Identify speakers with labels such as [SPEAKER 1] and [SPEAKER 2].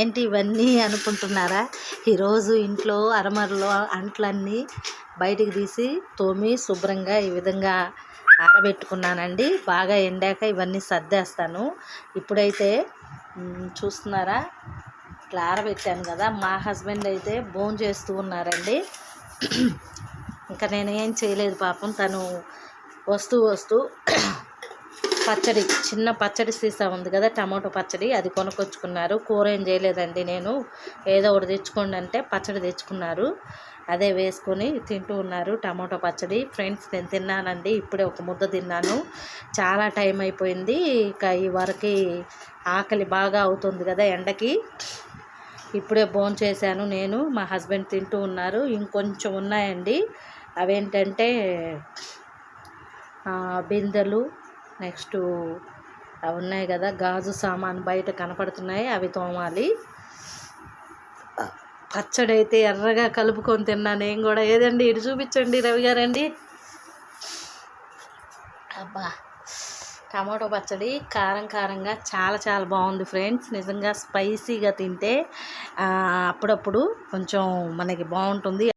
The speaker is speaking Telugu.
[SPEAKER 1] ఏంటి ఇవన్నీ అనుకుంటున్నారా? ఈరోజు ఇంట్లో అరమరలో అంట్లన్నీ బయటికి తీసి తోమి శుభ్రంగా ఈ విధంగా ఆరబెట్టుకున్నానండి. బాగా ఎండాక ఇవన్నీ సర్దేస్తాను. ఇప్పుడైతే చూస్తున్నారా, ఇట్లా ఆరబెట్టాను కదా. మా హస్బెండ్ అయితే భోంచేస్తూ ఉన్నారండి. ఇంకా నేనేం చేయలేదు పాపం. తను వస్తూ పచ్చడి, చిన్న పచ్చడి సీసా ఉంది కదా, టమాటో పచ్చడి, అది కొనుక్కొచ్చుకున్నారు. కూర ఏం చేయలేదండి, నేను ఏదో ఒకటి తెచ్చుకోండి అంటే పచ్చడి తెచ్చుకున్నారు. అదే వేసుకొని తింటూ ఉన్నారు, టమాటో పచ్చడి. ఫ్రెండ్స్, నేను తిన్నానండి, ఇప్పుడే ఒక ముద్ద తిన్నాను. చాలా టైం అయిపోయింది. ఇక ఈ వరకు ఆకలి బాగా అవుతుంది కదా ఎండకి. ఇప్పుడే భోంచేశాను నేను, మా హస్బెండ్ తింటూ ఉన్నారు. ఇంకొంచెం ఉన్నాయండి. అవేంటంటే బిందెలు, నెక్స్ట్ అవి ఉన్నాయి కదా, గాజు సామాను బయట కనపడుతున్నాయి, అవి తోమాలి. పచ్చడి అయితే ఎర్రగా కలుపుకొని తిన్నాను నేను కూడా. ఏదండి, ఇటు చూపించండి రవి గారండి. అబ్బా, టమాటో పచ్చడి కారంగా చాలా బాగుంది ఫ్రెండ్స్. నిజంగా స్పైసీగా తింటే అప్పుడప్పుడు కొంచెం మనకి బాగుంటుంది.